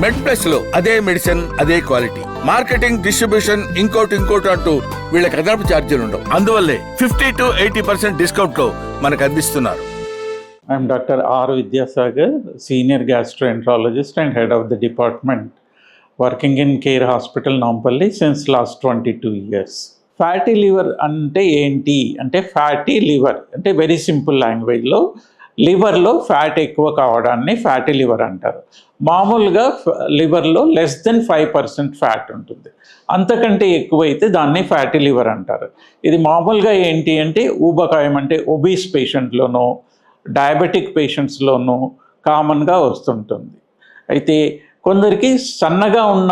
మెడ్ plus లో అదే medicine అదే క్వాలిటీ, మార్కెటింగ్ డిస్ట్రిబ్యూషన్ ఇంకోటి అంటూ వీళ్ళకి అదనపు ఛార్జీలు ఉండవు. అందువల్లే 50 to 80% డిస్కౌంట్ లో మనకు అందిస్తున్నారు. I'm Dr. R. Vidyasagar, Senior Gastroenterologist and Head of the Department, working in Care Hospital, Nampalli since last 22 years. Fatty liver అంటే ఏంటి అంటే, ఫ్యాటీ లివర్ అంటే వెరీ సింపుల్ లాంగ్వేజ్లో లివర్లో ఫ్యాట్ ఎక్కువ కావడాన్ని ఫ్యాటీ లివర్ అంటారు. మామూలుగా లివర్లో లెస్ దెన్ 5% ఫ్యాట్ ఉంటుంది, అంతకంటే ఎక్కువైతే దాన్ని ఫ్యాటీ లివర్ అంటారు. ఇది మామూలుగా ఏంటి అంటే ఊబకాయం అంటే ఒబీస్ పేషెంట్లోనో డయాబెటిక్ పేషెంట్స్లోనూ కామన్గా వస్తుంటుంది. అయితే కొందరికి సన్నగా ఉన్న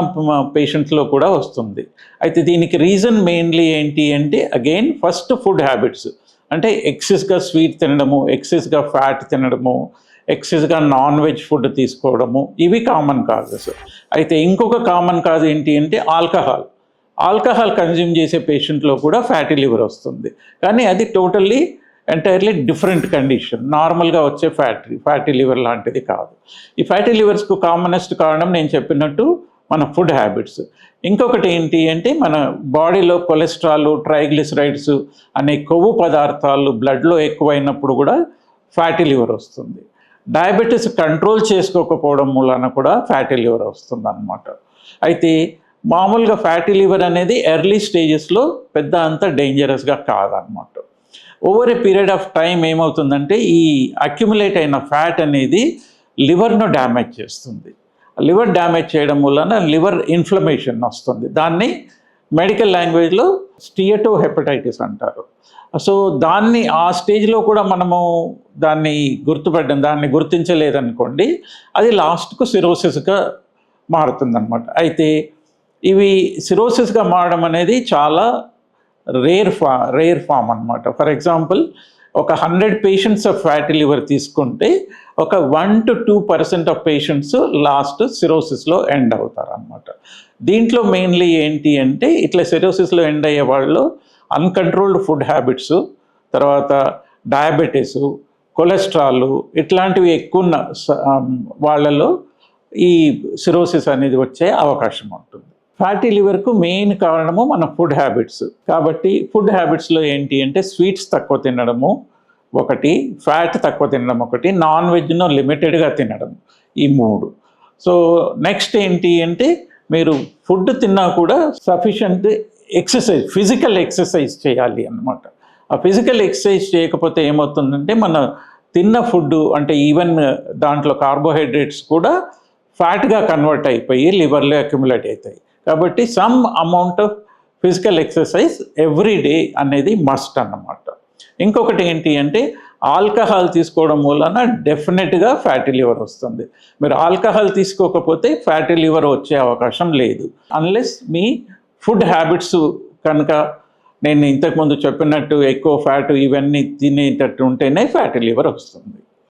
పేషెంట్స్లో కూడా వస్తుంది. అయితే దీనికి రీజన్ మెయిన్లీ ఏంటి అంటే, అగైన్ ఫస్ట్ ఫుడ్ హ్యాబిట్స్ అంటే ఎక్సెస్గా స్వీట్ తినడము, ఎక్సెస్గా ఫ్యాట్ తినడము, ఎక్సెస్గా నాన్ వెజ్ ఫుడ్ తీసుకోవడము, ఇవి కామన్ కాజెస్. అయితే ఇంకొక కామన్ కాజ్ ఏంటి అంటే ఆల్కహాల్ కన్జ్యూమ్ చేసే పేషెంట్లో కూడా ఫ్యాటీ లివర్ వస్తుంది. కానీ అది టోటల్లీ ఎంటైర్లీ డిఫరెంట్ కండిషన్, నార్మల్గా వచ్చే ఫ్యాటీ లివర్ లాంటిది కాదు. ఈ ఫ్యాటీ లివర్స్కు కామనెస్ట్ కారణం నేను చెప్పినట్టు మన ఫుడ్ హ్యాబిట్స్. ఇంకొకటి ఏంటి అంటే మన బాడీలో కొలెస్ట్రాల్, ట్రైగ్లిసరైడ్స్ అనే కొవ్వు పదార్థాలు బ్లడ్లో ఎక్కువైనప్పుడు కూడా ఫ్యాటీ లివర్ వస్తుంది. డయాబెటీస్ కంట్రోల్ చేసుకోకపోవడం మూలన కూడా ఫ్యాటీ లివర్ వస్తుంది అన్నమాట. అయితే మామూలుగా ఫ్యాటీ లివర్ అనేది ఎర్లీ స్టేజెస్లో పెద్ద అంత డేంజరస్గా కాదనమాట. Over a period of time ఏమవుతుందంటే ఈ అక్యుములేట్ అయిన ఫ్యాట్ అనేది లివర్ను డ్యామేజ్ చేస్తుంది. లివర్ డ్యామేజ్ చేయడం వలన లివర్ ఇన్ఫ్లమేషన్ వస్తుంది. దాన్ని మెడికల్ లాంగ్వేజ్లో స్టియటోహెపటైటిస్ అంటారు. సో దాన్ని ఆ స్టేజ్లో కూడా మనము దాన్ని గుర్తించలేదనుకోండి, అది లాస్ట్కు సిరోసిస్గా మారుతుందన్నమాట. అయితే ఇవి సిరోసిస్గా మారడం అనేది చాలా రేర్ ఫామ్ అనమాట. ఫర్ ఎగ్జాంపుల్, ఒక 100 పేషెంట్స్ ఆఫ్ ఫ్యాటీ లివర్ తీసుకుంటే ఒక 1 to 2% ఆఫ్ పేషెంట్స్ లాస్ట్ సిరోసిస్లో ఎండ్ అవుతారు అనమాట. దీంట్లో మెయిన్లీ ఏంటి అంటే ఇట్లా సిరోసిస్లో ఎండ్ అయ్యే వాళ్ళు అన్కంట్రోల్డ్ ఫుడ్ హ్యాబిట్స్, తర్వాత డయాబెటీసు, కొలెస్ట్రాల్ ఇట్లాంటివి ఎక్కువ ఉన్న వాళ్ళలో ఈ సిరోసిస్ అనేది వచ్చే అవకాశం ఉంటుంది. ఫ్యాటీ లివర్కు మెయిన్ కారణము మన ఫుడ్ హ్యాబిట్స్. కాబట్టి ఫుడ్ హ్యాబిట్స్లో ఏంటి అంటే స్వీట్స్ తక్కువ తినడము ఒకటి, ఫ్యాట్ తక్కువ తినడం ఒకటి, నాన్ వెజ్ను లిమిటెడ్గా తినడం, ఈ 3. సో నెక్స్ట్ ఏంటి అంటే మీరు ఫుడ్ తిన్నా కూడా సఫిషియంట్ ఎక్సర్సైజ్, ఫిజికల్ ఎక్సర్సైజ్ చేయాలి అన్నమాట. ఆ ఫిజికల్ ఎక్సర్సైజ్ చేయకపోతే ఏమవుతుందంటే మన తిన్న ఫుడ్ అంటే ఈవెన్ దాంట్లో కార్బోహైడ్రేట్స్ కూడా ఫ్యాట్గా కన్వర్ట్ అయిపోయి లివర్లో అక్యుములేట్ అవుతాయి. కాబట్టి some amount of physical exercise every day అనేది మస్ట్ అన్నమాట. ఇంకొకటి ఏంటి అంటే ఆల్కహాల్ తీసుకోవడం వలన డెఫినెట్గా ఫ్యాటీ లివర్ వస్తుంది. మీరు ఆల్కహాల్ తీసుకోకపోతే ఫ్యాటీ లివర్ వచ్చే అవకాశం లేదు, అన్లెస్ మీ ఫుడ్ హ్యాబిట్స్ కనుక నేను ఇంతకుముందు చెప్పినట్టు ఎక్కువ ఫ్యాట్ ఇవన్నీ తినేటట్టు ఉంటేనే ఫ్యాటీ లివర్ వస్తుంది.